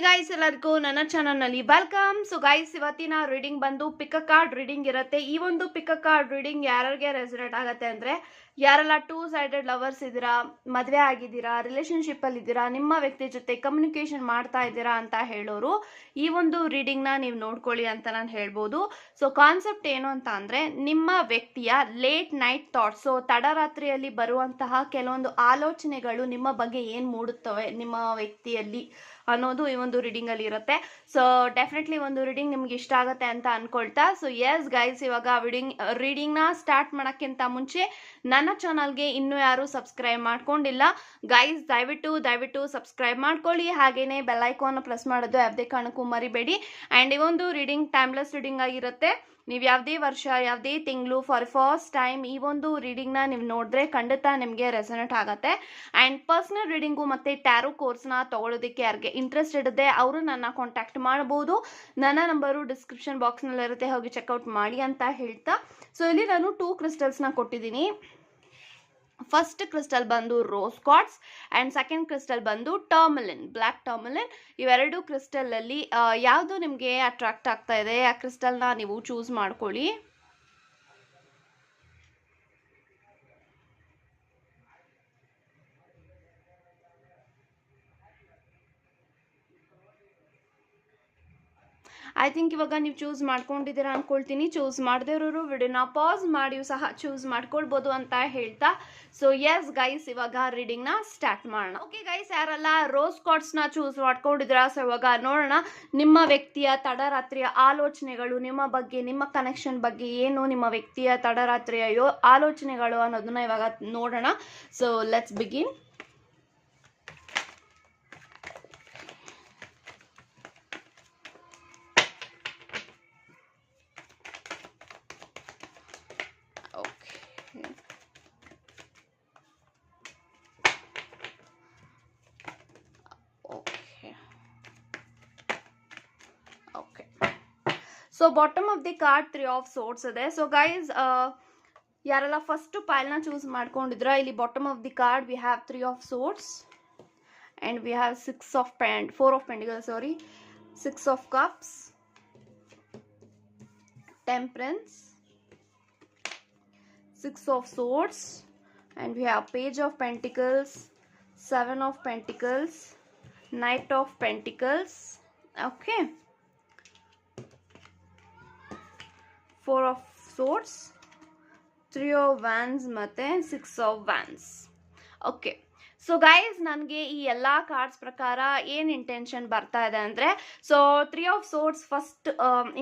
Guys ಎಲ್ಲರಿಗೂ ನನ್ನ ಚಾನಲ್ನಲ್ಲಿ ವೆಲ್ಕಮ್. ಸೊ ಗೈಸ್ ಇವತ್ತಿನ ರೀಡಿಂಗ್ ಬಂದು ಪಿಕ್ ಅ ಕಾರ್ಡ್ ರೀಡಿಂಗ್ ಇರುತ್ತೆ. ಈ ಒಂದು ಪಿಕ್ ಅ ಕಾರ್ಡ್ ರೀಡಿಂಗ್ ಯಾರಿಗೆ ರೆಸನೇಟ್ ಆಗುತ್ತೆ ಅಂದ್ರೆ ಯಾರೆಲ್ಲ 2 ಸೈಡೆಡ್ ಲವರ್ಸ್ ಇದ್ದೀರಾ, ಮದುವೆ ಆಗಿದ್ದೀರಾ, ರಿಲೇಶನ್ಶಿಪ್ ಅಲ್ಲಿ ಇದ್ದೀರಾ, ನಿಮ್ಮ ವ್ಯಕ್ತಿ ಜೊತೆ ಕಮ್ಯುನಿಕೇಶನ್ ಮಾಡ್ತಾ ಇದ್ದೀರಾ ಅಂತ ಹೇಳೋರು ಈ ಒಂದು ರೀಡಿಂಗ್ ನ ನೀವು ನೋಡ್ಕೊಳ್ಳಿ ಅಂತ ನಾನು ಹೇಳ್ಬೋದು. ಸೊ ಕಾನ್ಸೆಪ್ಟ್ ಏನು ಅಂತ ಅಂದ್ರೆ ನಿಮ್ಮ ವ್ಯಕ್ತಿಯ ಲೇಟ್ ನೈಟ್ ಥಾಟ್ಸ್, ಸೊ ತಡರಾತ್ರಿಯಲ್ಲಿ ಬರುವಂತಹ ಕೆಲವೊಂದು ಆಲೋಚನೆಗಳು ನಿಮ್ಮ ಬಗ್ಗೆ ಏನ್ ಮೂಡುತ್ತವೆ ನಿಮ್ಮ ವ್ಯಕ್ತಿಯಲ್ಲಿ ಅನ್ನೋದು ಈ ಒಂದು ರೀಡಿಂಗ್ ಅಲ್ಲಿ ಇರುತ್ತೆ. ಸೊ ಡೆಫಿನೆಟ್ಲಿ ಒಂದು ರೀಡಿಂಗ್ ನಿಮ್ಗೆ ಇಷ್ಟ ಆಗುತ್ತೆ ಅಂತ ಅನ್ಕೊಳ್ತಾ, ಸೊ ಎಸ್ ಗೈಸ್ ಇವಾಗ ರೀಡಿಂಗ್ ನ ಸ್ಟಾರ್ಟ್ ಮಾಡೋಕ್ಕಿಂತ ಮುಂಚೆ ನನ್ನ ಚಾನಲ್ಗೆ ಇನ್ನೂ ಯಾರು ಸಬ್ಸ್ಕ್ರೈಬ್ ಮಾಡ್ಕೊಂಡಿಲ್ಲ ಗೈಸ್ ದಯವಿಟ್ಟು ಸಬ್ಸ್ಕ್ರೈಬ್ ಮಾಡ್ಕೊಳ್ಳಿ. ಹಾಗೇನೆ ಬೆಲ್ ಐಕಾನ್ ಪ್ರೆಸ್ ಮಾಡೋದು ಯಾವುದೇ ಕಾರಣಕ್ಕೂ ಮರಿಬೇಡಿ. ಅಂಡ್ ಈ ಒಂದು ರೀಡಿಂಗ್ ಟೈಮ್ಲೆಸ್ ರೀಡಿಂಗ್ ಆಗಿರುತ್ತೆ. ನೀವು ಯಾವುದೇ ವರ್ಷ ಯಾವುದೇ ತಿಂಗಳು ಫಾರ್ ಫಸ್ಟ್ ಟೈಮ್ ಈ ಒಂದು ರೀಡಿಂಗ್ ನ ನೀವು ನೋಡಿದ್ರೆ ಖಂಡಿತ ನಿಮಗೆ ರೆಸನೇಟ್ ಆಗುತ್ತೆ. ಅಂಡ್ ಪರ್ಸನಲ್ ರೀಡಿಂಗು ಮತ್ತೆ ಟ್ಯಾರೋ ಕೋರ್ಸ್ನ ತಗೊಳ್ಳೋದಕ್ಕೆ ಯಾರಿಗೆ ಇಂಟ್ರೆಸ್ಟೆಡ್ ಇದೆ ಅವರು ನನ್ನ ಕಾಂಟ್ಯಾಕ್ಟ್ ಮಾಡಬಹುದು. ನನ್ನ ನಂಬರು ಡಿಸ್ಕ್ರಿಪ್ಷನ್ ಬಾಕ್ಸ್ನಲ್ಲಿ ಇರುತ್ತೆ, ಹೋಗಿ ಚೆಕ್ಔಟ್ ಮಾಡಿ ಅಂತ ಹೇಳ್ತಾ, ಸೊ ಇಲ್ಲಿ ನಾನು 2 ಕ್ರಿಸ್ಟಲ್ಸ್ನ ಕೊಟ್ಟಿದ್ದೀನಿ. ಫಸ್ಟ್ ಕ್ರಿಸ್ಟಲ್ ಬಂದು rose quartz and second crystal ಬಂದು ಟರ್ಮಲಿನ್, ಬ್ಲ್ಯಾಕ್ ಟರ್ಮಲಿನ್. ಇವೆರಡು ಕ್ರಿಸ್ಟಲ್ ಅಲ್ಲಿ ಯಾವುದು ನಿಮಗೆ ಅಟ್ರಾಕ್ಟ್ ಆಗ್ತಾ ಇದೆ ಆ ಕ್ರಿಸ್ಟಲ್ನ ನೀವು ಚೂಸ್ ಮಾಡ್ಕೊಳ್ಳಿ. ಐ ಥಿಂಕ್ ಇವಾಗ ನೀವು ಚೂಸ್ ಮಾಡ್ಕೊಂಡಿದ್ದೀರಾ ಅನ್ಕೊಳ್ತೀನಿ. ಚೂಸ್ ಮಾಡದೇ ಇರೋರು ವಿಡಿಯೋನ ಪಾಸ್ ಮಾಡಿಯೂ ಸಹ ಚೂಸ್ ಮಾಡ್ಕೊಳ್ಬೋದು ಅಂತ ಹೇಳ್ತಾ, ಸೊ ಎಸ್ ಗೈಸ್ ಇವಾಗ ರೀಡಿಂಗ್ ನ ಸ್ಟಾರ್ಟ್ ಮಾಡೋಣ. ಓಕೆ ಗೈಸ್, ಯಾರೆಲ್ಲ ರೋಸ್ ಕಾರ್ಡ್ಸ್ ನ ಚೂಸ್ ಮಾಡ್ಕೊಂಡಿದ್ದೀರಾ, ಸೊ ಇವಾಗ ನೋಡೋಣ ನಿಮ್ಮ ವ್ಯಕ್ತಿಯ ತಡರಾತ್ರಿಯ ಆಲೋಚನೆಗಳು ನಿಮ್ಮ ಬಗ್ಗೆ, ನಿಮ್ಮ ಕನೆಕ್ಷನ್ ಬಗ್ಗೆ ಏನು ನಿಮ್ಮ ವ್ಯಕ್ತಿಯ ತಡರಾತ್ರಿಯ ಆಲೋಚನೆಗಳು ಅನ್ನೋದನ್ನ ಇವಾಗ ನೋಡೋಣ. So let's begin. So bottom of the card 3 of swords ಇದೆ. ಸೊ ಗೈಸ್ ಯಾರೆಲ್ಲ ಫಸ್ಟ್ ಪೈಲ್ನ ಚೂಸ್ ಮಾಡ್ಕೊಂಡಿದ್ರ, ಇಲ್ಲಿ bottom of the card we have 3 of swords and we have 4 of pentacles, 6 of cups, temperance, 6 of swords and we have page of pentacles, 7 of pentacles, knight of pentacles, okay, 4 of swords, 3 of wands ಮತ್ತೆ 6 of wands. okay, so guys ನನಗೆ ಈ ಎಲ್ಲ cards ಪ್ರಕಾರ ಏನು intention ಬರ್ತಾ ಇದೆ ಅಂದರೆ, so 3 of swords first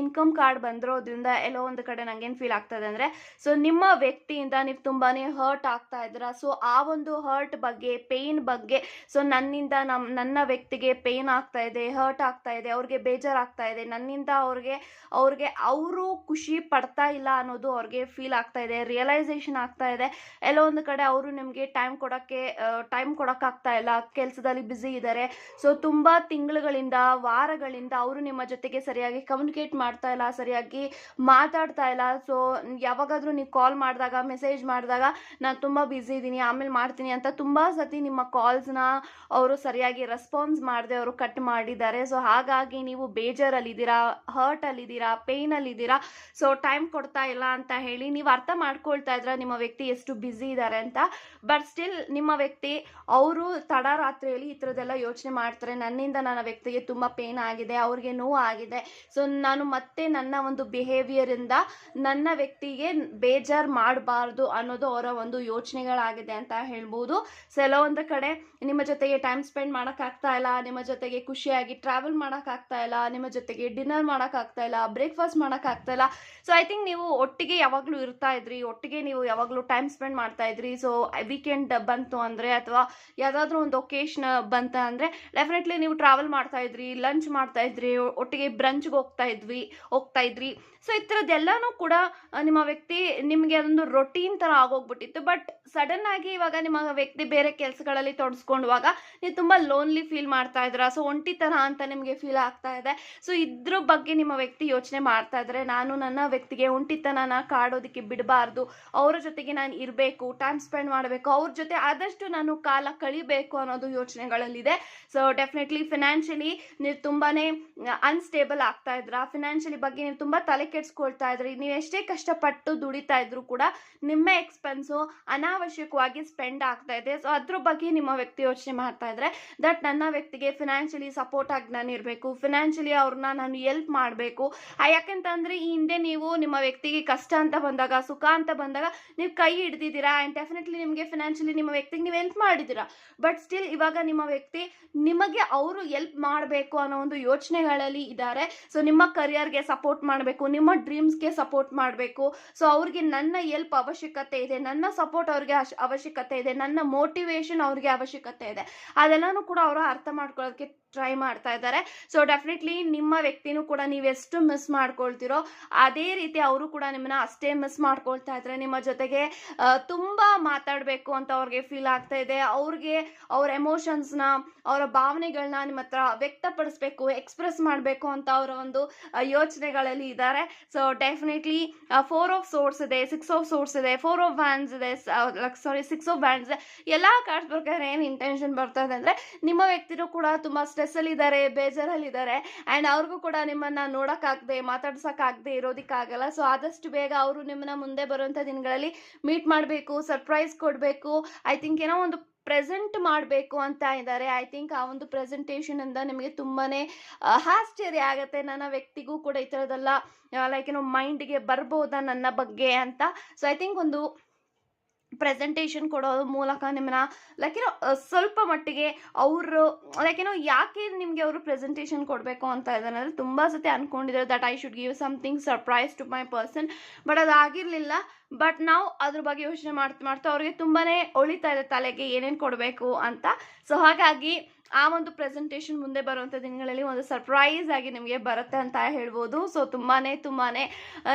income card ಬಂದಿರೋದ್ರಿಂದ ಎಲ್ಲೋ ಒಂದು ಕಡೆ ನಂಗೇನು ಫೀಲ್ ಆಗ್ತಾ ಇದೆ ಅಂದರೆ, ಸೊ ನಿಮ್ಮ ವ್ಯಕ್ತಿಯಿಂದ ನೀವು ತುಂಬಾ ಹರ್ಟ್ ಆಗ್ತಾ ಇದ್ದೀರಾ. ಸೊ ಆ ಒಂದು ಹರ್ಟ್ ಬಗ್ಗೆ, ಪೇಯ್ನ್ ಬಗ್ಗೆ, ಸೊ ನನ್ನಿಂದ ನನ್ನ ವ್ಯಕ್ತಿಗೆ ಪೇಯ್ನ್ ಆಗ್ತಾ ಇದೆ, ಹರ್ಟ್ ಆಗ್ತಾ ಇದೆ, ಅವ್ರಿಗೆ ಬೇಜಾರಾಗ್ತಾ ಇದೆ, ನನ್ನಿಂದ ಅವ್ರಿಗೆ ಅವರು ಖುಷಿ ಪಡ್ತಾ ಇಲ್ಲ ಅನ್ನೋದು ಅವ್ರಿಗೆ ಫೀಲ್ ಆಗ್ತಾ ಇದೆ, ರಿಯಲೈಸೇಷನ್ ಆಗ್ತಾ ಇದೆ. ಎಲ್ಲೋ ಒಂದು ಕಡೆ ಅವರು ನಿಮಗೆ ಟೈಮ್ ಕೊಡೋಕ್ಕಾಗ್ತಾ ಇಲ್ಲ, ಕೆಲಸದಲ್ಲಿ ಬ್ಯುಸಿ ಇದ್ದಾರೆ. ಸೊ ತುಂಬಾ ತಿಂಗಳುಗಳಿಂದ, ವಾರಗಳಿಂದ ಅವರು ನಿಮ್ಮ ಜೊತೆಗೆ ಸರಿಯಾಗಿ ಕಮ್ಯುನಿಕೇಟ್ ಮಾಡ್ತಾ ಇಲ್ಲ, ಸರಿಯಾಗಿ ಮಾತಾಡ್ತಾ ಇಲ್ಲ. ಸೊ ಯಾವಾಗಾದ್ರೂ ನೀವು ಕಾಲ್ ಮಾಡಿದಾಗ, ಮೆಸೇಜ್ ಮಾಡಿದಾಗ ನಾನು ತುಂಬಾ ಬ್ಯುಸಿ ಇದ್ದೀನಿ, ಆಮೇಲೆ ಮಾಡ್ತೀನಿ ಅಂತ ತುಂಬಾ ಸತಿ ನಿಮ್ಮ ಕಾಲ್ಸ್ನ ಅವರು ಸರಿಯಾಗಿ ರೆಸ್ಪಾನ್ಸ್ ಮಾಡದೆ ಅವರು ಕಟ್ ಮಾಡಿದ್ದಾರೆ. ಸೊ ಹಾಗಾಗಿ ನೀವು ಬೇಜಾರಲ್ಲಿದ್ದೀರಾ, ಹರ್ಟ್ ಅಲ್ಲಿದ್ದೀರಾ, ಪೇಯ್ನ್ ಅಲ್ಲಿದ್ದೀರಾ. ಸೊ ಟೈಮ್ ಕೊಡ್ತಾ ಇಲ್ಲ ಅಂತ ಹೇಳಿ ನೀವು ಅರ್ಥ ಮಾಡ್ಕೊಳ್ತಾ ಇದ್ರ ನಿಮ್ಮ ವ್ಯಕ್ತಿ ಎಷ್ಟು ಬ್ಯುಸಿ ಇದ್ದಾರೆ ಅಂತ. ಬಟ್ ಸ್ಟಿಲ್ ನಿಮ್ಮ ವ್ಯಕ್ತಿ ಅವರು ತಡರಾತ್ರಿಯಲ್ಲಿ ಈ ಥರದ್ದೆಲ್ಲ ಯೋಚನೆ ಮಾಡ್ತಾರೆ, ನನ್ನಿಂದ ನನ್ನ ವ್ಯಕ್ತಿಗೆ ತುಂಬ ಪೇನ್ ಆಗಿದೆ, ಅವ್ರಿಗೆ ನೋವು ಆಗಿದೆ. ಸೊ ನಾನು ಮತ್ತೆ ನನ್ನ ಒಂದು ಬಿಹೇವಿಯರ್ ಇಂದ ನನ್ನ ವ್ಯಕ್ತಿಗೆ ಬೇಜಾರು ಮಾಡಬಾರ್ದು ಅನ್ನೋದು ಅವರ ಒಂದು ಯೋಚನೆಗಳಾಗಿದೆ ಅಂತ ಹೇಳ್ಬೋದು. ಸೊ ಎಲ್ಲ ಒಂದು ಕಡೆ ನಿಮ್ಮ ಜೊತೆಗೆ ಟೈಮ್ ಸ್ಪೆಂಡ್ ಮಾಡೋಕ್ಕಾಗ್ತಾ ಇಲ್ಲ, ನಿಮ್ಮ ಜೊತೆಗೆ ಖುಷಿಯಾಗಿ ಟ್ರಾವೆಲ್ ಮಾಡೋಕ್ಕಾಗ್ತಾ ಇಲ್ಲ, ನಿಮ್ಮ ಜೊತೆಗೆ ಡಿನ್ನರ್ ಮಾಡೋಕ್ಕಾಗ್ತಾ ಇಲ್ಲ, ಬ್ರೇಕ್ಫಾಸ್ಟ್ ಮಾಡೋಕ್ಕಾಗ್ತಾ ಇಲ್ಲ. ಸೊ ಐ ಥಿಂಕ್ ನೀವು ಒಟ್ಟಿಗೆ ಯಾವಾಗಲೂ ಇರ್ತಾ ಇದ್ರಿ, ಒಟ್ಟಿಗೆ ನೀವು ಯಾವಾಗಲೂ ಟೈಮ್ ಸ್ಪೆಂಡ್ ಮಾಡ್ತಾ ಇದ್ರಿ. ಸೊ ವೀಕೆಂಡ್ ಬಂತು ಅಂದರೆ ಅಥವಾ ಯಾವುದಾದ್ರೂ ಒಂದು ಒಕೇಶನ್ ಬಂತ ಅಂದರೆ ಡೆಫಿನೆಟ್ಲಿ ನೀವು ಟ್ರಾವೆಲ್ ಮಾಡ್ತಾ ಇದ್ರಿ, ಲಂಚ್ ಮಾಡ್ತಾ ಇದ್ರಿ, ಒಟ್ಟಿಗೆ ಬ್ರಂಚ್ಗೆ ಹೋಗ್ತಾ ಇದ್ರಿ. ಸೊ ಈ ಥರದ್ದೆಲ್ಲನೂ ಕೂಡ ನಿಮ್ಮ ವ್ಯಕ್ತಿ ನಿಮಗೆ ಅದೊಂದು ರೊಟೀನ್ ಥರ ಆಗೋಗ್ಬಿಟ್ಟಿತ್ತು. ಬಟ್ ಸಡನ್ ಆಗಿ ಇವಾಗ ನಿಮ್ಮ ವ್ಯಕ್ತಿ ಬೇರೆ ಕೆಲಸಗಳಲ್ಲಿ ತೊಡಸ್ಕೊಂಡುವಾಗ ನೀವು ತುಂಬ ಲೋನ್ಲಿ ಫೀಲ್ ಮಾಡ್ತಾ ಇದ್ದೀರಾ. ಸೊ ಒಂಟಿತನ ಅಂತ ನಿಮಗೆ ಫೀಲ್ ಆಗ್ತಾ ಇದೆ. ಸೊ ಇದ್ರ ಬಗ್ಗೆ ನಿಮ್ಮ ವ್ಯಕ್ತಿ ಯೋಚನೆ ಮಾಡ್ತಾ ಇದ್ದಾರೆ, ನಾನು ನನ್ನ ವ್ಯಕ್ತಿಗೆ ಒಂಟಿತನನ ಕಾಡೋದಕ್ಕೆ ಬಿಡಬಾರ್ದು, ಅವರ ಜೊತೆಗೆ ನಾನು ಇರಬೇಕು, ಟೈಮ್ ಸ್ಪೆಂಡ್ ಮಾಡಬೇಕು, ಅವ್ರ ಜೊತೆ ಆದಷ್ಟು ನಾನು ಕಾಲ ಕಳಿಬೇಕು ಅನ್ನೋದು ಯೋಚನೆಗಳಲ್ಲಿದೆ. ಸೊ ಡೆಫಿನೆಟ್ಲಿ ಫಿನಾನ್ಷಿಯಲಿ ನೀವು ತುಂಬಾನೇ ಅನ್ಸ್ಟೇಬಲ್ ಆಗ್ತಾ ಇದ್ರ, ಫಿನಾನ್ಷಿಯಲಿ ಬಗ್ಗೆ ನೀವು ತುಂಬಾ ತಲೆ ಕೆಡ್ಸ್ಕೊಳ್ತಾ ಇದ್ರಿ. ನೀವು ಎಷ್ಟೇ ಕಷ್ಟಪಟ್ಟು ದುಡಿತಾ ಇದ್ರು ಕೂಡ ನಿಮ್ಮ ಎಕ್ಸ್ಪೆನ್ಸು ಅನಾವಶ್ಯಕವಾಗಿ ಸ್ಪೆಂಡ್ ಆಗ್ತಾ ಇದೆ. ಸೊ ಅದ್ರ ಬಗ್ಗೆ ನಿಮ್ಮ ವ್ಯಕ್ತಿ ಯೋಚನೆ ಮಾಡ್ತಾ ಇದ್ರೆ ದಟ್ ನನ್ನ ವ್ಯಕ್ತಿಗೆ ಫಿನಾನ್ಷಿಯಲಿ ಸಪೋರ್ಟ್ ಆಗಿ ನಾನು ಇರಬೇಕು, ಫಿನಾನ್ಷಿಯಲಿ ಅವ್ರನ್ನ ನಾನು ಹೆಲ್ಪ್ ಮಾಡಬೇಕು. ಯಾಕೆಂತಂದ್ರೆ ಈ ಹಿಂದೆ ನೀವು ನಿಮ್ಮ ವ್ಯಕ್ತಿಗೆ ಕಷ್ಟ ಅಂತ ಬಂದಾಗ, ಸುಖ ಅಂತ ಬಂದಾಗ ನೀವು ಕೈ ಹಿಡ್ದಿದ್ದೀರಾ ಆ್ಯಂಡ್ ಡೆಫಿನೆಟ್ಲಿ ನಿಮಗೆ ಫಿನಾನ್ಷಿಯಲಿ ನಿಮ್ಮ ವ್ಯಕ್ತಿಗೆ ನೀವು ಹೆಲ್ಪ್ ಮಾಡಿದ್ದೀರಾ. ಬಟ್ ಸ್ಟಿಲ್ ಇವಾಗ ನಿಮ್ಮ ವ್ಯಕ್ತಿ ನಿಮಗೆ ಅವರು ಹೆಲ್ಪ್ ಮಾಡಬೇಕು ಅನ್ನೋ ಒಂದು ಯೋಚನೆಗಳಲ್ಲಿ ಇದ್ದಾರೆ. ಸೊ ನಿಮ್ಮ ಕರಿಯರ್ಗೆ ಸಪೋರ್ಟ್ ಮಾಡಬೇಕು, ನಿಮ್ಮ ಡ್ರೀಮ್ಸ್ಗೆ ಸಪೋರ್ಟ್ ಮಾಡಬೇಕು. ಸೊ ಅವ್ರಿಗೆ ನನ್ನ ಹೆಲ್ಪ್ ಅವಶ್ಯಕತೆ ಇದೆ, ನನ್ನ ಸಪೋರ್ಟ್ ಅವ್ರಿಗೆ ಅವಶ್ಯಕತೆ ಇದೆ, ನನ್ನ ಮೋಟಿವೇಶನ್ ಅವ್ರಿಗೆ ಅವಶ್ಯಕತೆ ಇದೆ. ಅದೆಲ್ಲನೂ ಕೂಡ ಅವರು ಅರ್ಥ ಮಾಡ್ಕೊಳ್ಳೋದಕ್ಕೆ ಟ್ರೈ ಮಾಡ್ತಾ ಇದ್ದಾರೆ. ಸೊ ಡೆಫಿನೆಟ್ಲಿ ನಿಮ್ಮ ವ್ಯಕ್ತಿನೂ ಕೂಡ ನೀವೆಷ್ಟು ಮಿಸ್ ಮಾಡ್ಕೊಳ್ತಿರೋ ಅದೇ ರೀತಿ ಅವರು ಕೂಡ ನಿಮ್ಮನ್ನ ಅಷ್ಟೇ ಮಿಸ್ ಮಾಡ್ಕೊಳ್ತಾ ಇದ್ದಾರೆ. ನಿಮ್ಮ ಜೊತೆಗೆ ತುಂಬಾ ಮಾತಾಡಬೇಕು ಅಂತ ಅವ್ರಿಗೆ ಫೀಲ್ ಆಗ್ತಾ ಇದೆ. ಅವ್ರಿಗೆ ಅವ್ರ ಎಮೋಷನ್ಸ್ನ, ಅವರ ಭಾವನೆಗಳನ್ನ ನಿಮ್ಮ ಹತ್ರ ವ್ಯಕ್ತಪಡಿಸ್ಬೇಕು, ಎಕ್ಸ್ಪ್ರೆಸ್ ಮಾಡಬೇಕು ಅಂತ ಅವರ ಒಂದು ಯೋಚನೆಗಳಲ್ಲಿ ಇದ್ದಾರೆ. ಸೊ ಡೆಫಿನೆಟ್ಲಿ 4 ಆಫ್ ಸೋರ್ಸ್ ಇದೆ, 6 ಆಫ್ ಸೋರ್ಸ್ ಇದೆ, 4 ಆಫ್ ವ್ಯಾನ್ಸ್ ಇದೆ, 6 ಆಫ್ ವ್ಯಾನ್ಸ್ ಇದೆ. ಎಲ್ಲ ಕಾರ್ಡ್ಸ್ ಪ್ರಕಾರ ಏನು ಇಂಟೆನ್ಷನ್ ಬರ್ತಾ ಇದೆ ಅಂದ್ರೆ ನಿಮ್ಮ ವ್ಯಕ್ತಿನೂ ಕೂಡ ತುಂಬಾ ಸ್ಟ್ರೆಸ್ ಅಲ್ಲಿ ಇದ್ದಾರೆ, ಬೇಜಾರಲ್ಲಿ ಇದ್ದಾರೆ ಅಂಡ್ ಅವ್ರಿಗೂ ಕೂಡ ನಿಮ್ಮನ್ನ ನೋಡಕ್ಕಾಗದೆ, ಮಾತಾಡ್ಸಕ್ಕಾಗದೆ ಇರೋದಿಕ್ಕಾಗಲ್ಲ. ಸೊ ಆದಷ್ಟು ಬೇಗ ಅವರು ನಿಮ್ಮನ್ನ ಮುಂದೆ ಬರುವಂತ ದಿನಗಳಲ್ಲಿ ಮೀಟ್ ಮಾಡಬೇಕು, ಸರ್ಪ್ರೈಸ್ ಕೊಡಬೇಕು, ಐ ಥಿಂಕ್ ಏನೋ ಒಂದು ಪ್ರೆಸೆಂಟ್ ಮಾಡಬೇಕು ಅಂತ ಇದ್ದಾರೆ. ಐ ಥಿಂಕ್ ಆ ಒಂದು ಪ್ರೆಸೆಂಟೇಷನ್ ಇಂದ ನಿಮಗೆ ತುಂಬಾನೇ ಆಶ್ಚರ್ಯ ಆಗುತ್ತೆ. ನನ್ನ ವ್ಯಕ್ತಿಗೂ ಕೂಡ ಈ ಥರದೆಲ್ಲ ಲೈಕ್ ಏನೋ ಮೈಂಡ್ಗೆ ಬರ್ಬೋದಾ ನನ್ನ ಬಗ್ಗೆ ಅಂತ. ಸೊ ಐ ಥಿಂಕ್ ಒಂದು ಪ್ರೆಸೆಂಟೇಷನ್ ಕೊಡೋದ್ರ ಮೂಲಕ ನಿಮ್ಮನ್ನ ಲೈಕ್ ಏನೋ ಸ್ವಲ್ಪ ಮಟ್ಟಿಗೆ ಅವರು ಲೈಕ್ ಏನೋ ಯಾಕೆ ನಿಮಗೆ ಅವರು ಪ್ರೆಸೆಂಟೇಷನ್ ಕೊಡಬೇಕು ಅಂತ ಇದ್ದಾರೆ ಅಂದರೆ ತುಂಬ ಸತಿ ಅನ್ಕೊಂಡಿದ್ದಾರೆ that I should give something surprise to my person. But ಅದಾಗಿರಲಿಲ್ಲ. ಬಟ್ ನಾವು ಅದ್ರ ಬಗ್ಗೆ ಯೋಚನೆ ಮಾಡ್ತಾ ಅವ್ರಿಗೆ ತುಂಬಾನೇ ಒಳಿತಾ ಇದೆ ತಲೆಗೆ ಏನೇನು ಕೊಡಬೇಕು ಅಂತ. ಸೊ ಹಾಗಾಗಿ ಆ ಒಂದು ಪ್ರೆಸೆಂಟೇಷನ್ ಮುಂದೆ ಬರುವಂಥ ದಿನಗಳಲ್ಲಿ ಒಂದು ಸರ್ಪ್ರೈಸ್ ಆಗಿ ನಿಮಗೆ ಬರುತ್ತೆ ಅಂತ ಹೇಳ್ಬೋದು. ಸೊ ತುಂಬಾನೇ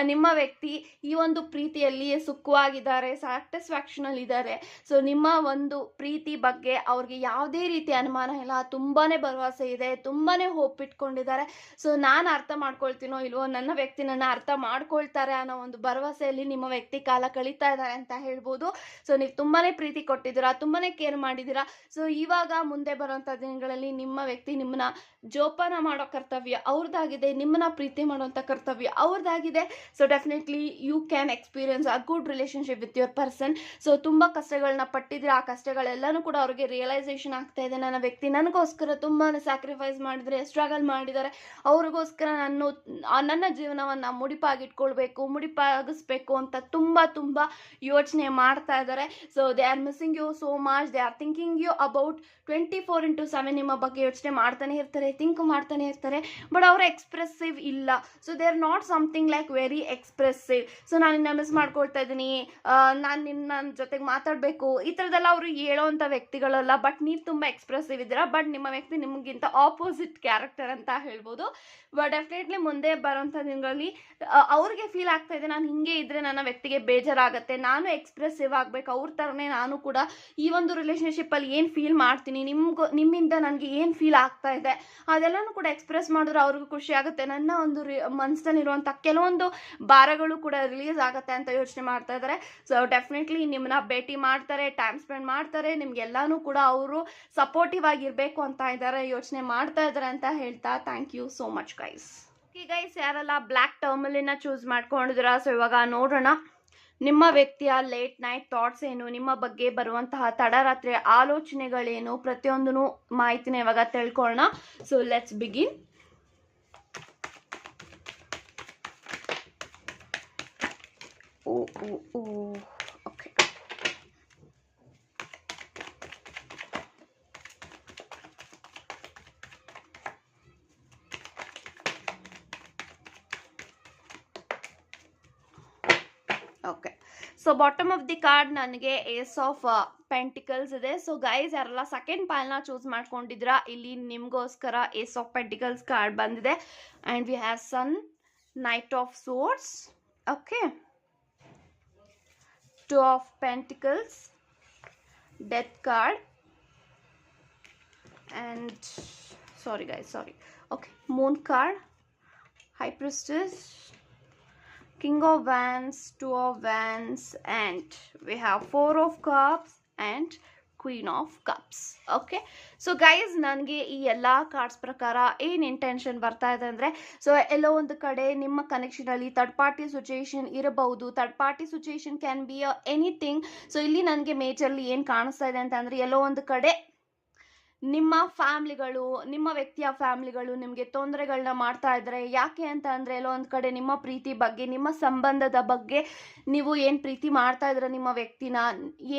ನಿಮ್ಮ ವ್ಯಕ್ತಿ ಈ ಒಂದು ಪ್ರೀತಿಯಲ್ಲಿ ಸುಖವಾಗಿದ್ದಾರೆ, ಸ್ಯಾಟಿಸ್ಫ್ಯಾಕ್ಷನಲ್ಲಿ ಇದ್ದಾರೆ. ಸೊ ನಿಮ್ಮ ಒಂದು ಪ್ರೀತಿ ಬಗ್ಗೆ ಅವ್ರಿಗೆ ಯಾವುದೇ ರೀತಿ ಅನುಮಾನ ಇಲ್ಲ, ತುಂಬಾನೇ ಭರವಸೆ ಇದೆ, ತುಂಬಾನೇ ಹೋಪ್ ಇಟ್ಕೊಂಡಿದ್ದಾರೆ. ಸೊ ನಾನು ಅರ್ಥ ಮಾಡ್ಕೊಳ್ತೀನೋ ಇಲ್ವೋ, ನನ್ನ ವ್ಯಕ್ತಿ ನನ್ನ ಅರ್ಥ ಮಾಡ್ಕೊಳ್ತಾರೆ ಅನ್ನೋ ಒಂದು ಭರವಸೆಯಲ್ಲಿ ನಿಮ್ಮ ವ್ಯಕ್ತಿ ಕಾಲ ಕಳೀತಾ ಇದ್ದಾರೆ ಅಂತ ಹೇಳ್ಬೋದು. ಸೊ ನೀವು ತುಂಬಾನೇ ಪ್ರೀತಿ ಕೊಟ್ಟಿದ್ದೀರಾ, ತುಂಬಾನೇ ಕೇರ್ ಮಾಡಿದ್ದೀರಾ. ಸೊ ಇವಾಗ ಮುಂದೆ ಬರುವಂಥ ದಿನಗಳಲ್ಲಿ ನಿಮ್ಮ ವ್ಯಕ್ತಿ ನಿಮ್ಮನ್ನ ಜೋಪಾನ ಮಾಡೋ ಕರ್ತವ್ಯ ಅವ್ರದ್ದಾಗಿದೆ, ನಿಮ್ಮನ್ನ ಪ್ರೀತಿ ಮಾಡುವಂಥ ಕರ್ತವ್ಯ ಅವ್ರದ್ದಾಗಿದೆ. So definitely you can experience a good relationship with your person. So ತುಂಬ ಕಷ್ಟಗಳನ್ನ ಪಟ್ಟಿದ್ರೆ ಆ ಕಷ್ಟಗಳೆಲ್ಲನೂ ಕೂಡ ಅವ್ರಿಗೆ ರಿಯಲೈಸೇಷನ್ ಆಗ್ತಾ ಇದೆ. ನನ್ನ ವ್ಯಕ್ತಿ ನನಗೋಸ್ಕರ ತುಂಬಾ ಸ್ಯಾಕ್ರಿಫೈಸ್ ಮಾಡಿದರೆ, ಸ್ಟ್ರಗಲ್ ಮಾಡಿದ್ದಾರೆ, ಅವ್ರಿಗೋಸ್ಕರ ನನ್ನ ಜೀವನವನ್ನು ಮುಡಿಪಾಗಿಸ್ಬೇಕು ಅಂತ ತುಂಬ ಯೋಚನೆ ಮಾಡ್ತಾ ಇದ್ದಾರೆ. So they are missing you so much, they are thinking you about 24/7 ನಿಮ್ಮ ಬಗ್ಗೆ ಯೋಚನೆ ಮಾಡ್ತಾನೆ ಇರ್ತಾರೆ, ಥಿಂಕ್ ಮಾಡ್ತಾನೆ ಇರ್ತಾರೆ. ಬಟ್ ಅವರು ಎಕ್ಸ್ಪ್ರೆಸಿವ್ ಇಲ್ಲ. So they R not something like very expressive. So ನಾನು ನಿನ್ನ ಮಿಸ್ ಮಾಡ್ಕೊಳ್ತಾ ಇದ್ದೀನಿ, ನಾನು ನನ್ನ ಜೊತೆಗೆ ಮಾತಾಡಬೇಕು, ಈ ಥರದ್ದೆಲ್ಲ ಅವರು ಹೇಳೋವಂಥ ವ್ಯಕ್ತಿಗಳಲ್ಲ. ಬಟ್ ನೀವು ತುಂಬ ಎಕ್ಸ್ಪ್ರೆಸಿವ್ ಇದ್ದೀರಾ. ಬಟ್ ನಿಮ್ಮ ವ್ಯಕ್ತಿ ನಿಮಗಿಂತ ಆಪೋಸಿಟ್ ಕ್ಯಾರೆಕ್ಟರ್ ಅಂತ ಹೇಳ್ಬೋದು. ಬಟ್ ಡೆಫಿನೆಟ್ಲಿ ಮುಂದೆ ಬರೋಂಥ ದಿನಗಳಲ್ಲಿ ಅವ್ರಿಗೆ ಫೀಲ್ ಆಗ್ತಾ ಇದೆ, ನಾನು ಹಿಂಗೆ ಇದ್ರೆ ನನ್ನ ವ್ಯಕ್ತಿಗೆ ಬೇಜಾರಾಗುತ್ತೆ, ನಾನು ಎಕ್ಸ್ಪ್ರೆಸಿವ್ ಆಗಬೇಕು, ಅವ್ರ ಥರನೇ ನಾನು ಕೂಡ ಈ ಒಂದು ರಿಲೇಷನ್ಶಿಪ್ಪಲ್ಲಿ ಏನು ಫೀಲ್ ಮಾಡ್ತೀನಿ, ನಿಮ್ಮಿಂದ ನನಗೆ ಏನು ಫೀಲ್ ಆಗ್ತಾ ಇದೆ ಅದೆಲ್ಲನೂ ಕೂಡ ಎಕ್ಸ್ಪ್ರೆಸ್ ಮಾಡಿದ್ರೆ ಅವ್ರಿಗೂ ಖುಷಿ ಆಗುತ್ತೆ. ನನ್ನ ಒಂದು ಮನಸ್ಸಲ್ಲಿರುವಂಥ ಕೆಲವೊಂದು ಭಾರಗಳು ಕೂಡ ರಿಲೀಸ್ ಆಗುತ್ತೆ ಅಂತ ಯೋಚನೆ ಮಾಡ್ತಾ ಇದ್ದಾರೆ. ಸೊ ಡೆಫಿನೆಟ್ಲಿ ನಿಮ್ಮನ್ನ ಭೇಟಿ ಮಾಡ್ತಾರೆ, ಟೈಮ್ ಸ್ಪೆಂಡ್ ಮಾಡ್ತಾರೆ, ನಿಮ್ಗೆಲ್ಲಾನು ಕೂಡ ಅವರು ಸಪೋರ್ಟಿವ್ ಆಗಿರಬೇಕು ಅಂತ ಇದ್ದಾರೆ, ಯೋಚನೆ ಮಾಡ್ತಾ ಇದ್ದಾರೆ ಅಂತ ಹೇಳ್ತಾ thank you so much guys. Guys ಯಾರೆಲ್ಲ ಬ್ಲ್ಯಾಕ್ ಟರ್ಮಲಿನ ಚೂಸ್ ಮಾಡ್ಕೊಂಡಿದ್ದೀರಾ, ಸೊ ಇವಾಗ ನೋಡೋಣ ನಿಮ್ಮ ವ್ಯಕ್ತಿಯ ಲೇಟ್ ನೈಟ್ ಥಾಟ್ಸ್ ಏನು, ನಿಮ್ಮ ಬಗ್ಗೆ ಬರುವಂತಹ ತಡರಾತ್ರಿ ಆಲೋಚನೆಗಳೇನು, ಪ್ರತಿಯೊಂದೂ ಮಾಹಿತಿನ ಇವಾಗ ತಿಳ್ಕೊಳ್ಳೋಣ. So let's begin. Okay, okay. So bottom of the card ನನಗೆ ಏಸ್ ಆಫ್ ಪೆಂಟಿಕಲ್ಸ್ ಇದೆ. ಸೊ ಗೈಸ್ ಯಾರೆಲ್ಲ ಸೆಕೆಂಡ್ ಪೈಲ್ನ ಚೂಸ್ ಮಾಡ್ಕೊಂಡಿದ್ದೀರಾ, ಇಲ್ಲಿ ನಿಮಗೋಸ್ಕರ ಏಸ್ ಆಫ್ ಪೆಂಟಿಕಲ್ಸ್ ಕಾರ್ಡ್ ಬಂದಿದೆ. And we have sun, knight of swords, okay, 2 of pentacles, death card, and okay, moon card, high priestess, King of Wands, 2 of Wands, and we have 4 of Cups and queen of cups. Okay, so guys ನನಗೆ ಈ ಎಲ್ಲ cards ಪ್ರಕಾರ ಏನು intention ಬರ್ತಾ ಇದೆ ಅಂದರೆ, so ಎಲ್ಲೋ ಒಂದು ಕಡೆ ನಿಮ್ಮ ಕನೆಕ್ಷನಲ್ಲಿ ಥರ್ಡ್ ಪಾರ್ಟಿ ಸಿಚುಯೇಷನ್ ಇರಬಹುದು. Third party situation can be anything. So ಇಲ್ಲಿ ನನಗೆ ಮೇಜರ್ಲಿ ಏನು ಕಾಣಿಸ್ತಾ ಇದೆ ಅಂತಂದರೆ, ಎಲ್ಲೋ ಒಂದು ಕಡೆ ನಿಮ್ಮ ಫ್ಯಾಮ್ಲಿಗಳು, ನಿಮ್ಮ ವ್ಯಕ್ತಿಯ ಫ್ಯಾಮ್ಲಿಗಳು ನಿಮಗೆ ತೊಂದರೆಗಳನ್ನ ಮಾಡ್ತಾ ಇದ್ದಾರೆ. ಯಾಕೆ ಅಂತ ಅಂದರೆ, ಎಲ್ಲೋ ಒಂದು ಕಡೆ ನಿಮ್ಮ ಪ್ರೀತಿ ಬಗ್ಗೆ, ನಿಮ್ಮ ಸಂಬಂಧದ ಬಗ್ಗೆ, ನೀವು ಏನು ಪ್ರೀತಿ ಮಾಡ್ತಾ ಇದ್ದೀರಾ ನಿಮ್ಮ ವ್ಯಕ್ತಿನ,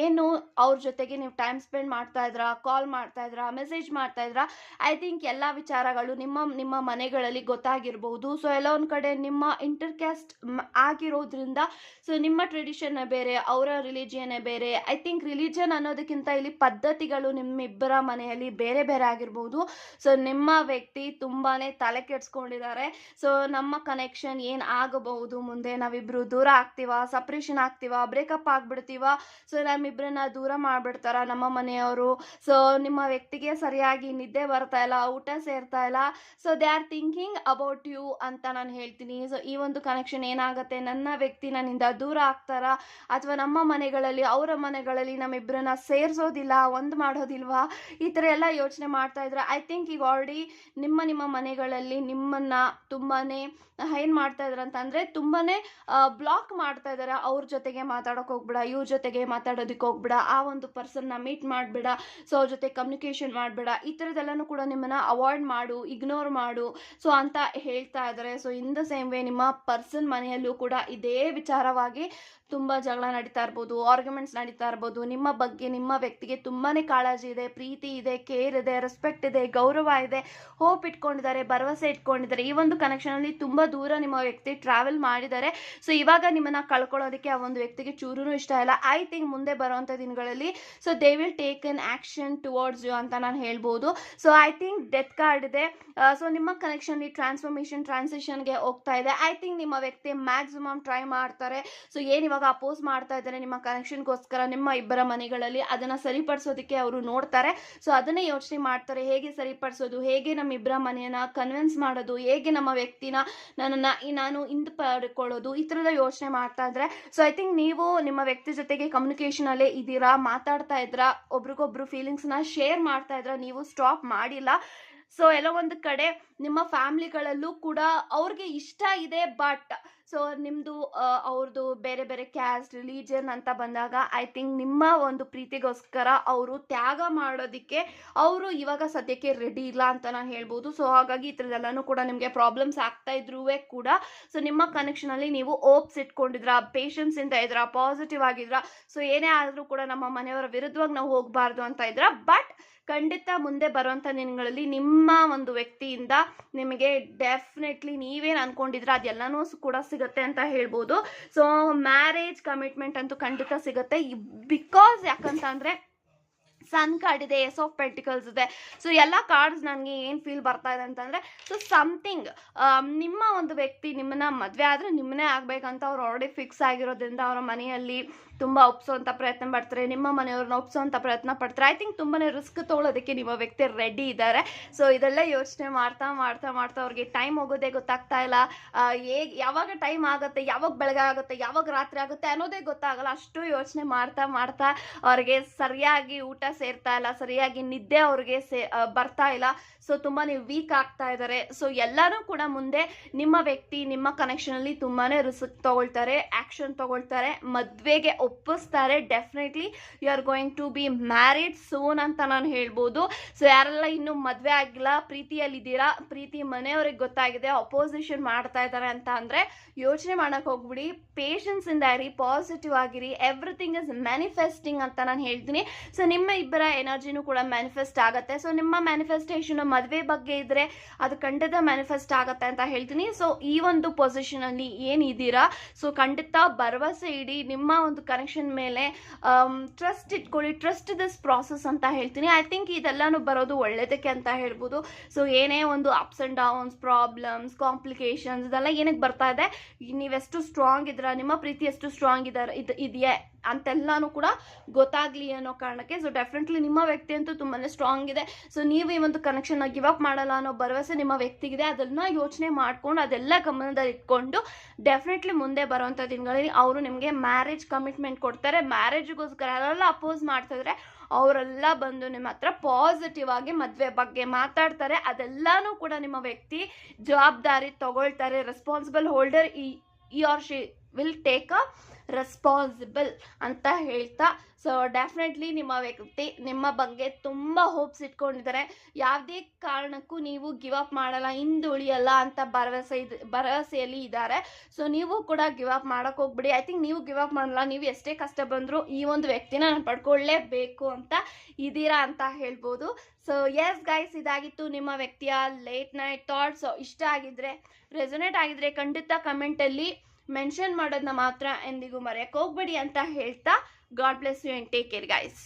ಏನು ಅವ್ರ ಜೊತೆಗೆ ನೀವು ಟೈಮ್ ಸ್ಪೆಂಡ್ ಮಾಡ್ತಾ ಇದ್ರಾ, ಕಾಲ್ ಮಾಡ್ತಾ ಇದ್ರಾ, ಮೆಸೇಜ್ ಮಾಡ್ತಾ ಇದ್ರಾ, ಐ ಥಿಂಕ್ ಎಲ್ಲ ವಿಚಾರಗಳು ನಿಮ್ಮ ಮನೆಗಳಲ್ಲಿ ಗೊತ್ತಾಗಿರ್ಬೋದು. ಸೊ ಎಲ್ಲ ಒಂದು ಕಡೆ ನಿಮ್ಮ ಇಂಟರ್ ಕ್ಯಾಸ್ಟ್ ಆಗಿರೋದ್ರಿಂದ, ಸೊ ನಿಮ್ಮ ಟ್ರೆಡಿಷನ್ನೇ ಬೇರೆ, ಅವರ ರಿಲಿಜಿಯನ್ನೇ ಬೇರೆ. ಐ ಥಿಂಕ್ ರಿಲಿಜನ್ ಅನ್ನೋದಕ್ಕಿಂತ ಇಲ್ಲಿ ಪದ್ಧತಿಗಳು ನಿಮ್ಮಿಬ್ಬರ ಮನೆಯಲ್ಲಿ ಬೇರೆ ಬೇರೆ ಆಗಿರ್ಬೋದು. ಸೊ ನಿಮ್ಮ ವ್ಯಕ್ತಿ ತುಂಬಾನೇ ತಲೆ ಕೆಡ್ಸ್ಕೊಂಡಿದ್ದಾರೆ. ಸೊ ನಮ್ಮ ಕನೆಕ್ಷನ್ ಏನ್ ಆಗಬಹುದು, ಮುಂದೆ ನಾವಿಬ್ರು ದೂರ ಆಗ್ತೀವ, ಸಪ್ರೇಷನ್ ಆಗ್ತೀವ, ಬ್ರೇಕಪ್ ಆಗ್ಬಿಡ್ತೀವ, ಸೊ ನಮ್ಮಿಬ್ರನ್ನ ದೂರ ಮಾಡ್ಬಿಡ್ತಾರ ನಮ್ಮ ಮನೆಯವರು. ಸೊ ನಿಮ್ಮ ವ್ಯಕ್ತಿಗೆ ಸರಿಯಾಗಿ ನಿದ್ದೆ ಬರ್ತಾ ಇಲ್ಲ, ಊಟ ಸೇರ್ತಾ ಇಲ್ಲ. So they are thinking about you ಅಂತ ನಾನು ಹೇಳ್ತೀನಿ. ಸೊ ಈ ಒಂದು ಕನೆಕ್ಷನ್ ಏನಾಗುತ್ತೆ, ನನ್ನ ವ್ಯಕ್ತಿ ನನ್ನಿಂದ ದೂರ ಆಗ್ತಾರ, ಅಥವಾ ನಮ್ಮ ಮನೆಗಳಲ್ಲಿ ಅವರ ಮನೆಗಳಲ್ಲಿ ನಮ್ಮಿಬ್ರನ್ನ ಸೇರ್ಸೋದಿಲ್ಲ, ಒಂದು ಮಾಡೋದಿಲ್ವಾ, ಈ ಥರ ಎಲ್ಲ ಯೋಚನೆ ಮಾಡ್ತಾ ಇದ್ರೆ, ಐ ಥಿಂಕ್ ಈಗ ಆಲ್ರೆಡಿ ನಿಮ್ಮ ಮನೆಗಳಲ್ಲಿ ನಿಮ್ಮನ್ನ ತುಂಬಾನೇ ಏನ್ ಮಾಡ್ತಾ ಇದಾರೆ ಅಂತಂದ್ರೆ, ತುಂಬಾನೇ ಬ್ಲಾಕ್ ಮಾಡ್ತಾ ಇದಾರೆ. ಅವ್ರ ಜೊತೆಗೆ ಮಾತಾಡೋಕೆ ಹೋಗ್ಬಿಡ, ಇವ್ರ ಜೊತೆಗೆ ಮಾತಾಡೋದಕ್ಕೆ ಹೋಗ್ಬಿಡ, ಆ ಒಂದು ಪರ್ಸನ್ನ ಮೀಟ್ ಮಾಡ್ಬೇಡ, ಸೊ ಅವ್ರ ಜೊತೆ ಕಮ್ಯುನಿಕೇಶನ್ ಮಾಡ್ಬೇಡ, ಈ ಥರದ್ದೆಲ್ಲನೂ ಕೂಡ ನಿಮ್ಮನ್ನ ಅವಾಯ್ಡ್ ಮಾಡು, ಇಗ್ನೋರ್ ಮಾಡು, ಸೊ ಅಂತ ಹೇಳ್ತಾ ಇದ್ದಾರೆ. So in the same way ನಿಮ್ಮ ಪರ್ಸನ್ ಮನೆಯಲ್ಲೂ ಕೂಡ ಇದೇ ವಿಚಾರವಾಗಿ ತುಂಬಾ ಜಗಳ ನಡೀತಾ ಇರ್ಬೋದು, ಆರ್ಗ್ಯುಮೆಂಟ್ಸ್ ನಡೀತಾ ಇರ್ಬೋದು. ನಿಮ್ಮ ಬಗ್ಗೆ ನಿಮ್ಮ ವ್ಯಕ್ತಿಗೆ ತುಂಬಾನೇ ಕಾಳಜಿ ಇದೆ, ಪ್ರೀತಿ ಇದೆ, ಕೇರ್ ಇದೆ, ರೆಸ್ಪೆಕ್ಟ್ ಇದೆ, ಗೌರವ ಇದೆ, ಹೋಪ್ ಇಟ್ಕೊಂಡಿದ್ದಾರೆ, ಭರವಸೆ ಇಟ್ಕೊಂಡಿದ್ದಾರೆ. ಈ ಒಂದು ಕನೆಕ್ಷನ್ ಅಲ್ಲಿ ತುಂಬಾ ದೂರ ನಿಮ್ಮ ವ್ಯಕ್ತಿ ಟ್ರಾವೆಲ್ ಮಾಡಿದ್ದಾರೆ. ಸೊ ಇವಾಗ ನಿಮ್ಮನ್ನ ಕಳ್ಕೊಳ್ಳೋದಕ್ಕೆ ಆ ಒಂದು ವ್ಯಕ್ತಿಗೆ ಚೂರು ಇಷ್ಟ ಇಲ್ಲ. ಐ ಥಿಂಕ್ ಮುಂದೆ ಬರುವಂತ ದಿನಗಳಲ್ಲಿ so they will take an action towards you ಅಂತ ನಾನು ಹೇಳ್ಬೋದು. So I think death card ಇದೆ. ಸೊ ನಿಮ್ಮ ಕನೆಕ್ಷನ್ ಟ್ರಾನ್ಸಿಷನ್ಗೆ ಹೋಗ್ತಾ ಇದೆ. ಐ ಥಿಂಕ್ ನಿಮ್ಮ ವ್ಯಕ್ತಿ ಮ್ಯಾಕ್ಸಿಮಮ್ ಟ್ರೈ ಮಾಡ್ತಾರೆ. ಸೊ ಏನ್ ಇವಾಗ ಅಪೋಸ್ ಮಾಡ್ತಾ ಇದ್ದಾರೆ ನಿಮ್ಮ ಕನೆಕ್ಷನ್ಗೋಸ್ಕರ, ನಿಮ್ಮ ಇಬ್ಬರ ಮನೆಗಳಲ್ಲಿ ಅದನ್ನ ಸರಿಪಡಿಸೋದಕ್ಕೆ ಅವರು ನೋಡ್ತಾರೆ. ಸೊ ಅದನ್ನೇ ಯೋಚನೆ ಮಾಡ್ತಾರೆ, ಹೇಗೆ ಸರಿಪಡಿಸೋದು, ಹೇಗೆ ನಮ್ಮ ಇಬ್ಬರ ಮನೆಯನ್ನ ಕನ್ವಿನ್ಸ್ ಮಾಡೋದು, ಹೇಗೆ ನಮ್ಮ ವ್ಯಕ್ತಿನ ನಾನು ಹಿಂದೆ ಪಡ್ಕೊಳ್ಳೋದು, ಈ ಥರದ ಯೋಚನೆ ಮಾಡ್ತಾ ಇದ್ರೆ. ಸೊ ಐ ಥಿಂಕ್ ನೀವು ನಿಮ್ಮ ವ್ಯಕ್ತಿ ಜೊತೆಗೆ ಕಮ್ಯುನಿಕೇಶನ್ ಅಲ್ಲೇ ಇದ್ದೀರಾ, ಮಾತಾಡ್ತಾ ಇದ್ರಾ, ಒಬ್ರಿಗೊಬ್ರು ಫೀಲಿಂಗ್ಸ್ನ ಶೇರ್ ಮಾಡ್ತಾ ಇದ್ರ, ನೀವು ಸ್ಟಾಪ್ ಮಾಡಿಲ್ಲ. ಸೊ ಎಲ್ಲ ಒಂದು ಕಡೆ ನಿಮ್ಮ ಫ್ಯಾಮಿಲಿಗಳಲ್ಲೂ ಕೂಡ ಅವ್ರಿಗೆ ಇಷ್ಟ ಇದೆ, ಬಟ್ ಸೊ ನಿಮ್ಮದು ಅವ್ರದ್ದು ಬೇರೆ ಬೇರೆ ಕ್ಯಾಸ್ಟ್, ರಿಲಿಜನ್ ಅಂತ ಬಂದಾಗ ಐ ಥಿಂಕ್ ನಿಮ್ಮ ಒಂದು ಪ್ರೀತಿಗೋಸ್ಕರ ಅವರು ತ್ಯಾಗ ಮಾಡೋದಕ್ಕೆ ಅವರು ಇವಾಗ ಸದ್ಯಕ್ಕೆ ರೆಡಿ ಇಲ್ಲ ಅಂತ ನಾನು ಹೇಳ್ಬೋದು. ಸೊ ಹಾಗಾಗಿ ಈ ಥರದ್ದೆಲ್ಲನೂ ಕೂಡ ನಿಮಗೆ ಪ್ರಾಬ್ಲಮ್ಸ್ ಆಗ್ತಾ ಇದ್ರೂ ಕೂಡ ಸೊ ನಿಮ್ಮ ಕನೆಕ್ಷನಲ್ಲಿ ನೀವು ಓಪ್ಸ್ ಇಟ್ಕೊಂಡಿದ್ರಾ, ಪೇಷನ್ಸ್ ಇಂದ ಇದ್ರಾ, ಪಾಸಿಟಿವ್ ಆಗಿದ್ರಾ, ಸೊ ಏನೇ ಆದರೂ ಕೂಡ ನಮ್ಮ ಮನೆಯವರ ವಿರುದ್ಧವಾಗಿ ನಾವು ಹೋಗಬಾರ್ದು ಅಂತ ಇದ್ರಾ. ಬಟ್ ಖಂಡಿತ ಮುಂದೆ ಬರುವಂಥ ದಿನಗಳಲ್ಲಿ ನಿಮ್ಮ ಒಂದು ವ್ಯಕ್ತಿಯಿಂದ ನಿಮಗೆ ಡೆಫಿನೆಟ್ಲಿ ನೀವೇನು ಅನ್ಕೊಂಡಿದ್ರೆ ಅದೆಲ್ಲನೂ ಕೂಡ ಸಿಗುತ್ತೆ ಅಂತ ಹೇಳ್ಬೋದು. ಸೊ ಮ್ಯಾರೇಜ್ ಕಮಿಟ್ಮೆಂಟ್ ಅಂತೂ ಖಂಡಿತ ಸಿಗುತ್ತೆ. ಬಿಕಾಸ್ ಯಾಕಂತಂದರೆ ಸನ್ ಕಾರ್ಡ್ ಇದೆ, ಎಸ್ ಆಫ್ ಪೆಂಟಿಕಲ್ಸ್ ಇದೆ. ಸೊ ಎಲ್ಲ ಕಾರ್ಡ್ಸ್ ನನಗೆ ಏನು ಫೀಲ್ ಬರ್ತಾ ಇದೆ ಅಂತಂದರೆ, ಸೊ ಸಮಥಿಂಗ್ ನಿಮ್ಮ ಒಂದು ವ್ಯಕ್ತಿ ನಿಮ್ಮನ್ನ ಮದುವೆ ಆದರೆ ನಿಮ್ಮನ್ನೇ ಆಗಬೇಕಂತ ಅವ್ರು ಆಲ್ರೆಡಿ ಫಿಕ್ಸ್ ಆಗಿರೋದ್ರಿಂದ ಅವರ ಮನೆಯಲ್ಲಿ ತುಂಬ ಒಪ್ಸೋಂಥ ಪ್ರಯತ್ನ ಪಡ್ತಾರೆ, ನಿಮ್ಮ ಮನೆಯವ್ರನ್ನ ಒಪ್ಸೋಂಥ ಪ್ರಯತ್ನ ಪಡ್ತಾರೆ. ಐ ಥಿಂಕ್ ತುಂಬಾ ರಿಸ್ಕ್ ತೊಗೊಳೋದಕ್ಕೆ ನಿಮ್ಮ ವ್ಯಕ್ತಿ ರೆಡಿ ಇದ್ದಾರೆ. ಸೊ ಇದೆಲ್ಲ ಯೋಚನೆ ಮಾಡ್ತಾ ಮಾಡ್ತಾ ಮಾಡ್ತಾ ಅವ್ರಿಗೆ ಟೈಮ್ ಹೋಗೋದೇ ಗೊತ್ತಾಗ್ತಾ ಇಲ್ಲ. ಯಾವಾಗ ಟೈಮ್ ಆಗುತ್ತೆ, ಯಾವಾಗ ಬೆಳಗ್ಗೆ ಆಗುತ್ತೆ, ಯಾವಾಗ ರಾತ್ರಿ ಆಗುತ್ತೆ ಅನ್ನೋದೇ ಗೊತ್ತಾಗಲ್ಲ. ಅಷ್ಟು ಯೋಚನೆ ಮಾಡ್ತಾ ಮಾಡ್ತಾ ಅವ್ರಿಗೆ ಸರಿಯಾಗಿ ಊಟ ಸೇರ್ತಾ ಇಲ್ಲ, ಸರಿಯಾಗಿ ನಿದ್ದೆ ಅವ್ರಿಗೆ ಬರ್ತಾ ಇಲ್ಲ. ಸೊ ತುಂಬಾ ವೀಕ್ ಆಗ್ತಾ ಇದ್ದಾರೆ. ಸೊ ಎಲ್ಲರೂ ಕೂಡ ಮುಂದೆ ನಿಮ್ಮ ವ್ಯಕ್ತಿ ನಿಮ್ಮ ಕನೆಕ್ಷನಲ್ಲಿ ತುಂಬಾನೇ ರಿಸ್ಕ್ ತಗೊಳ್ತಾರೆ, ಆಕ್ಷನ್ ತಗೊಳ್ತಾರೆ, ಮದ್ವೆಗೆ ಒಪ್ಪಿಸ್ತಾರೆ. Definitely you are going to be married soon ಅಂತ ನಾನು ಹೇಳ್ಬೋದು. ಸೊ ಯಾರೆಲ್ಲ ಇನ್ನೂ ಮದುವೆ ಆಗಿಲ್ಲ, ಪ್ರೀತಿಯಲ್ಲಿದ್ದೀರಾ, ಪ್ರೀತಿ ಮನೆಯವ್ರಿಗೆ ಗೊತ್ತಾಗಿದೆ, ಅಪೋಸಿಷನ್ ಮಾಡ್ತಾ ಇದ್ದಾರೆ ಅಂತ ಅಂದರೆ ಯೋಚನೆ ಮಾಡಕ್ಕೆ ಹೋಗ್ಬಿಡಿ. ಪೇಷನ್ಸ್ ಇಂದ ಇರಿ, ಪಾಸಿಟಿವ್ ಆಗಿರಿ. ಎವ್ರಿಥಿಂಗ್ ಇಸ್ ಮ್ಯಾನಿಫೆಸ್ಟಿಂಗ್ ಅಂತ ನಾನು ಹೇಳ್ತೀನಿ. ಸೊ ನಿಮ್ಮ ಇಬ್ಬರ ಎನರ್ಜಿನೂ ಕೂಡ ಮ್ಯಾನಿಫೆಸ್ಟ್ ಆಗುತ್ತೆ. ಸೊ ನಿಮ್ಮ ಮ್ಯಾನಿಫೆಸ್ಟೇಷನ್ ಮದುವೆ ಬಗ್ಗೆ ಇದ್ರೆ ಅದು ಖಂಡಿತ ಮ್ಯಾನಿಫೆಸ್ಟ್ ಆಗುತ್ತೆ ಅಂತ ಹೇಳ್ತೀನಿ. ಸೊ ಈ ಒಂದು ಪೊಸಿಷನ್ ಅಲ್ಲಿ ಏನಿದ್ದೀರಾ, ಸೊ ಖಂಡಿತ ಭರವಸೆ ಇಡಿ, ನಿಮ್ಮ ಒಂದು ಕನೆಕ್ಷನ್ ಮೇಲೆ ಟ್ರಸ್ಟ್ ಇಟ್ಕೊಳ್ಳಿ. ಟ್ರಸ್ಟ್ ದಿಸ್ ಪ್ರಾಸೆಸ್ ಅಂತ ಹೇಳ್ತೀನಿ. ಐ ಥಿಂಕ್ ಇದೆಲ್ಲಾನು ಬರೋದು ಒಳ್ಳೇದಕ್ಕೆ ಅಂತ ಹೇಳ್ಬೋದು. ಸೊ ಏನೇ ಒಂದು ups and downs, problems, complications ಇದೆಲ್ಲ ಏನಕ್ಕೆ ಬರ್ತಾ ಇದೆ, ನೀವೆಷ್ಟು ಸ್ಟ್ರಾಂಗ್ ಇದ್ದೀರಾ, ನಿಮ್ಮ ಪ್ರೀತಿ ಎಷ್ಟು ಸ್ಟ್ರಾಂಗ್ ಇದೆಯಾ ಅಂತೆಲ್ಲಾನು ಕೂಡ ಗೊತ್ತಾಗ್ಲಿ ಅನ್ನೋ ಕಾರಣಕ್ಕೆ. ಸೊ ಡೆಫಿನೆಟ್ಲಿ ನಿಮ್ಮ ವ್ಯಕ್ತಿ ಅಂತೂ ತುಂಬಾನೇ ಸ್ಟ್ರಾಂಗ್ ಇದೆ. ಸೊ ನೀವು ಈ ಒಂದು ಕನೆಕ್ಷನ್ ಗಿವ್ ಅಪ್ ಮಾಡಲ್ಲ ಅನ್ನೋ ಭರವಸೆ ನಿಮ್ಮ ವ್ಯಕ್ತಿಗಿದೆ. ಅದನ್ನ ಯೋಚನೆ ಮಾಡ್ಕೊಂಡು ಅದೆಲ್ಲ ಗಮನದಲ್ಲಿ ಇಟ್ಕೊಂಡು ಡೆಫಿನೆಟ್ಲಿ ಮುಂದೆ ಬರುವಂತ ದಿನಗಳಲ್ಲಿ ಅವರು ನಿಮಗೆ ಮ್ಯಾರೇಜ್ ಕಮಿಟ್ಮೆಂಟ್ ಕೊಡ್ತಾರೆ. ಮ್ಯಾರೇಜ್ಗೋಸ್ಕರ ಯಾರೆಲ್ಲ ಅಪೋಸ್ ಮಾಡ್ತಿದ್ರೆ ಅವರೆಲ್ಲ ಬಂದು ನಿಮ್ಮ ಹತ್ರ ಪಾಸಿಟಿವ್ ಆಗಿ ಮದುವೆ ಬಗ್ಗೆ ಮಾತಾಡ್ತಾರೆ. ಅದೆಲ್ಲಾನು ಕೂಡ ನಿಮ್ಮ ವ್ಯಕ್ತಿ ಜವಾಬ್ದಾರಿ ತಗೊಳ್ತಾರೆ. ರೆಸ್ಪಾನ್ಸಿಬಲ್ ಹೋಲ್ಡರ್ ಈ or she will take a responsible ಅಂತ ಹೇಳ್ತಾ, ಸೊ ಡೆಫಿನೆಟ್ಲಿ ನಿಮ್ಮ ವ್ಯಕ್ತಿ ನಿಮ್ಮ ಬಗ್ಗೆ ತುಂಬ ಹೋಪ್ಸ್ ಇಟ್ಕೊಂಡಿದ್ದಾರೆ. ಯಾವುದೇ ಕಾರಣಕ್ಕೂ ನೀವು ಗಿವ್ ಅಪ್ ಮಾಡಲ್ಲ, ಹಿಂದುಳಿಯಲ್ಲ ಅಂತ ಭರವಸೆಯಲ್ಲಿ ಇದ್ದಾರೆ. ಸೊ ನೀವು ಕೂಡ ಗಿವ್ ಅಪ್ ಮಾಡೋಕೆ ಹೋಗ್ಬಿಡಿ. ಐ ಥಿಂಕ್ ನೀವು ಗಿವ್ ಅಪ್ ಮಾಡಲ್ಲ. ನೀವು ಎಷ್ಟೇ ಕಷ್ಟ ಬಂದರೂ ಈ ಒಂದು ವ್ಯಕ್ತಿನ ನಾನು ಪಡ್ಕೊಳ್ಳೇಬೇಕು ಅಂತ ಇದ್ದೀರಾ ಅಂತ ಹೇಳ್ಬೋದು. ಸೊ ಎಸ್ ಗೈಸ್, ಇದಾಗಿತ್ತು ನಿಮ್ಮ ವ್ಯಕ್ತಿಯ ಲೇಟ್ ನೈಟ್ ಥಾಟ್ಸ್. ಇಷ್ಟ ಆಗಿದ್ರೆ, ರೆಸೊನೇಟ್ ಆಗಿದ್ರೆ ಖಂಡಿತ ಕಮೆಂಟಲ್ಲಿ ಮೆನ್ಷನ್ ಮಾಡೋದನ್ನ ಮಾತ್ರ ಎಂದಿಗೂ ಮರೆಯಕ್ಕೆ ಹೋಗ್ಬೇಡಿ ಅಂತ ಹೇಳ್ತಾ, God bless you and take care guys.